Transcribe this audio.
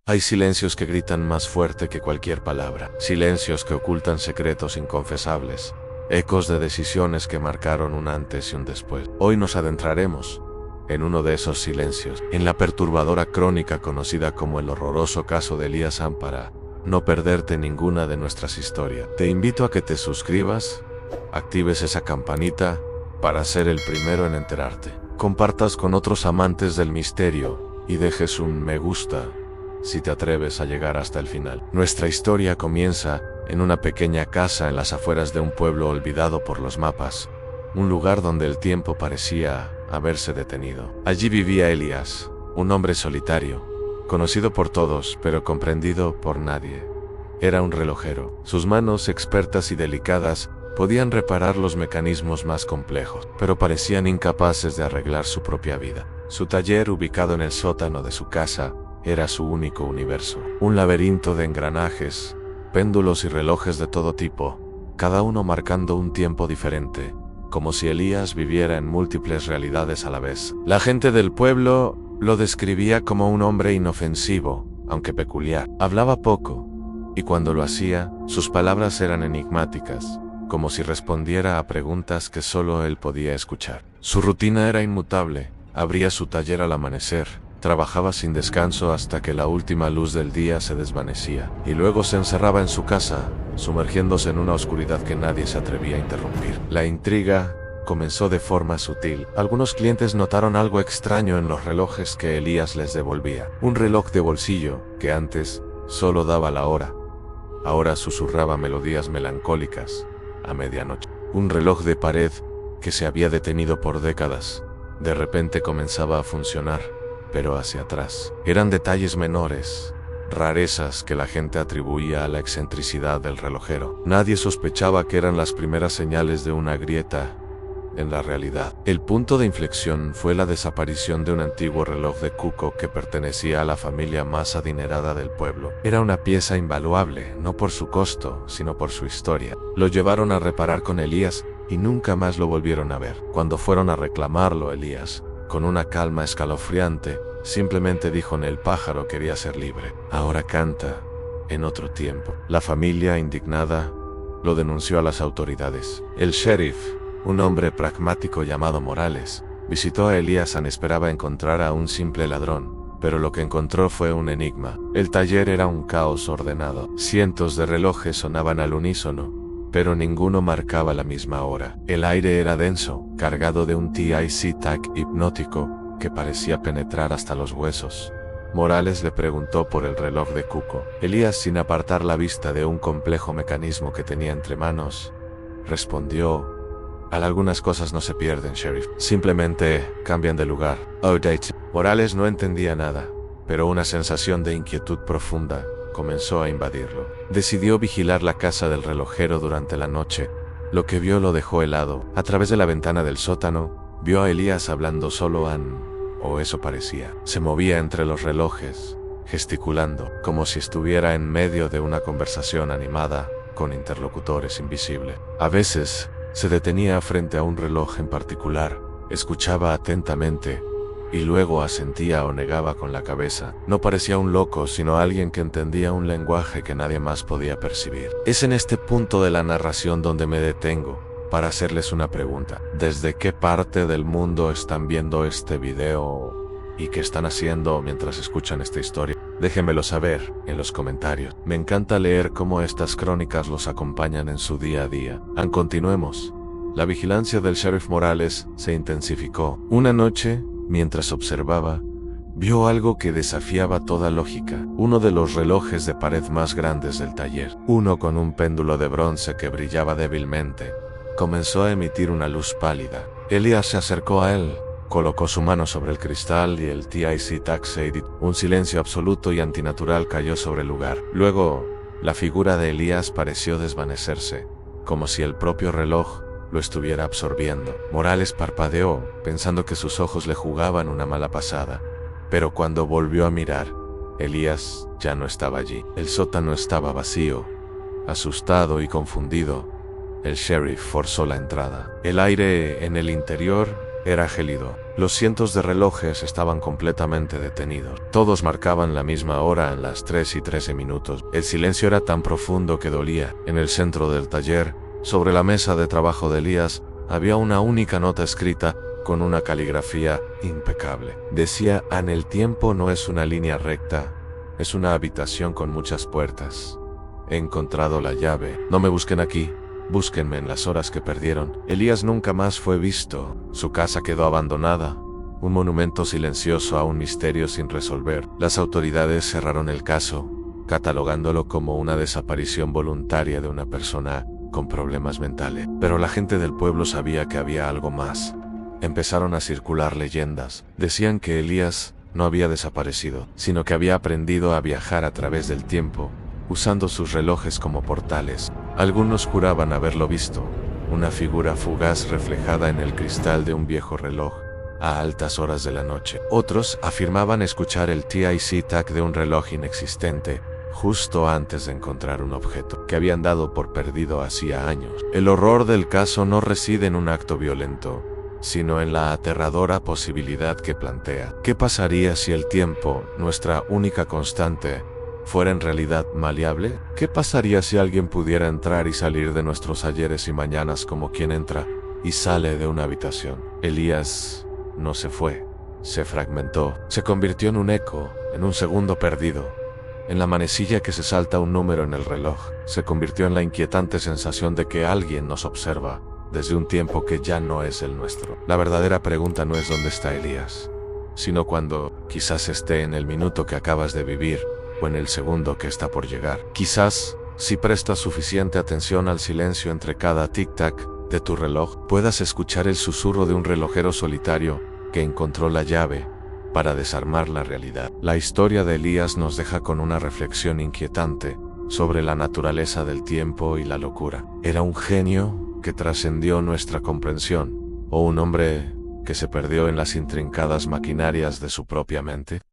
Hay silencios que gritan más fuerte que cualquier palabra, silencios que ocultan secretos inconfesables, ecos de decisiones que marcaron un antes y un después. Hoy nos adentraremos en uno de esos silencios, en la perturbadora crónica conocida como el horroroso caso de Elías Sam. Para no perderte ninguna de nuestras historias, te invito a que te suscribas, actives esa campanita para ser el primero en enterarte, compartas con otros amantes del misterio y dejes un me gusta si te atreves a llegar hasta el final. Nuestra historia comienza en una pequeña casa en las afueras de un pueblo olvidado por los mapas, un lugar donde el tiempo parecía haberse detenido. Allí vivía Elías, un hombre solitario, conocido por todos pero comprendido por nadie. Era un relojero. Sus manos expertas y delicadas podían reparar los mecanismos más complejos, pero parecían incapaces de arreglar su propia vida. Su taller, ubicado en el sótano de su casa, era su único universo. Un laberinto de engranajes, péndulos y relojes de todo tipo, cada uno marcando un tiempo diferente, como si Elías viviera en múltiples realidades a la vez. La gente del pueblo lo describía como un hombre inofensivo, aunque peculiar. Hablaba poco, y cuando lo hacía, sus palabras eran enigmáticas, como si respondiera a preguntas que solo él podía escuchar. Su rutina era inmutable. Abría su taller al amanecer, trabajaba sin descanso hasta que la última luz del día se desvanecía, y luego se encerraba en su casa, sumergiéndose en una oscuridad que nadie se atrevía a interrumpir. La intriga comenzó de forma sutil. Algunos clientes notaron algo extraño en los relojes que Elías les devolvía. Un reloj de bolsillo, que antes solo daba la hora, ahora susurraba melodías melancólicas a medianoche. Un reloj de pared que se había detenido por décadas, de repente comenzaba a funcionar, pero hacia atrás. Eran detalles menores, rarezas que la gente atribuía a la excentricidad del relojero. Nadie sospechaba que eran las primeras señales de una grieta en la realidad. El punto de inflexión fue la desaparición de un antiguo reloj de cuco que pertenecía a la familia más adinerada del pueblo. Era una pieza invaluable, no por su costo, sino por su historia. Lo llevaron a reparar con Elías y nunca más lo volvieron a ver. Cuando fueron a reclamarlo, Elías, con una calma escalofriante, simplemente dijo: el pájaro quería ser libre. Ahora canta en otro tiempo. La familia, indignada, lo denunció a las autoridades. El sheriff, un hombre pragmático llamado Morales, visitó a Elías. Esperaba encontrar a un simple ladrón, pero lo que encontró fue un enigma. El taller era un caos ordenado. Cientos de relojes sonaban al unísono, pero ninguno marcaba la misma hora. El aire era denso, cargado de un tic-tac hipnótico que parecía penetrar hasta los huesos. Morales le preguntó por el reloj de cuco. Elías, sin apartar la vista de un complejo mecanismo que tenía entre manos, respondió: algunas cosas no se pierden, sheriff. Simplemente cambian de lugar. Morales no entendía nada, pero una sensación de inquietud profunda comenzó a invadirlo. Decidió vigilar la casa del relojero durante la noche. Lo que vio lo dejó helado. A través de la ventana del sótano, vio a Elías hablando solo o eso parecía. Se movía entre los relojes, gesticulando, como si estuviera en medio de una conversación animada con interlocutores invisibles. A veces se detenía frente a un reloj en particular, escuchaba atentamente y luego asentía o negaba con la cabeza. No parecía un loco, sino alguien que entendía un lenguaje que nadie más podía percibir. Es en este punto de la narración donde me detengo para hacerles una pregunta. ¿Desde qué parte del mundo están viendo este video y qué están haciendo mientras escuchan esta historia? Déjenmelo saber en los comentarios. Me encanta leer cómo estas crónicas los acompañan en su día a día. Continuemos. La vigilancia del sheriff Morales se intensificó. Una noche, mientras observaba, vio algo que desafiaba toda lógica. Uno de los relojes de pared más grandes del taller, uno con un péndulo de bronce que brillaba débilmente, comenzó a emitir una luz pálida. Elías se acercó a él, colocó su mano sobre el cristal y el tic-tac se editó. Un silencio absoluto y antinatural cayó sobre el lugar. Luego, la figura de Elías pareció desvanecerse, como si el propio reloj lo estuviera absorbiendo. Morales parpadeó, pensando que sus ojos le jugaban una mala pasada, pero cuando volvió a mirar, Elías ya no estaba allí. El sótano estaba vacío. Asustado y confundido, el sheriff forzó la entrada. El aire en el interior era gélido. Los cientos de relojes estaban completamente detenidos. Todos marcaban la misma hora en las 3:13. El silencio era tan profundo que dolía. En el centro del taller, sobre la mesa de trabajo de Elías, había una única nota escrita con una caligrafía impecable. Decía: el tiempo no es una línea recta, es una habitación con muchas puertas. He encontrado la llave. No me busquen aquí. Búsquenme en las horas que perdieron. Elías nunca más fue visto. Su casa quedó abandonada, un monumento silencioso a un misterio sin resolver. Las autoridades cerraron el caso, catalogándolo como una desaparición voluntaria de una persona con problemas mentales. Pero la gente del pueblo sabía que había algo más. Empezaron a circular leyendas. Decían que Elías no había desaparecido, sino que había aprendido a viajar a través del tiempo, usando sus relojes como portales. Algunos juraban haberlo visto, una figura fugaz reflejada en el cristal de un viejo reloj a altas horas de la noche. Otros afirmaban escuchar el tic-tac de un reloj inexistente justo antes de encontrar un objeto que habían dado por perdido hacía años. El horror del caso no reside en un acto violento, sino en la aterradora posibilidad que plantea. ¿Qué pasaría si el tiempo, nuestra única constante, fuera en realidad maleable? ¿Qué pasaría si alguien pudiera entrar y salir de nuestros ayeres y mañanas como quien entra y sale de una habitación? Elías no se fue, se fragmentó, se convirtió en un eco, en un segundo perdido, en la manecilla que se salta un número en el reloj. Se convirtió en la inquietante sensación de que alguien nos observa desde un tiempo que ya no es el nuestro. La verdadera pregunta no es dónde está Elías, sino cuando quizás esté en el minuto que acabas de vivir o en el segundo que está por llegar. Quizás, si prestas suficiente atención al silencio entre cada tic-tac de tu reloj, puedas escuchar el susurro de un relojero solitario que encontró la llave para desarmar la realidad. La historia de Elías nos deja con una reflexión inquietante sobre la naturaleza del tiempo y la locura. ¿Era un genio que trascendió nuestra comprensión, o un hombre que se perdió en las intrincadas maquinarias de su propia mente?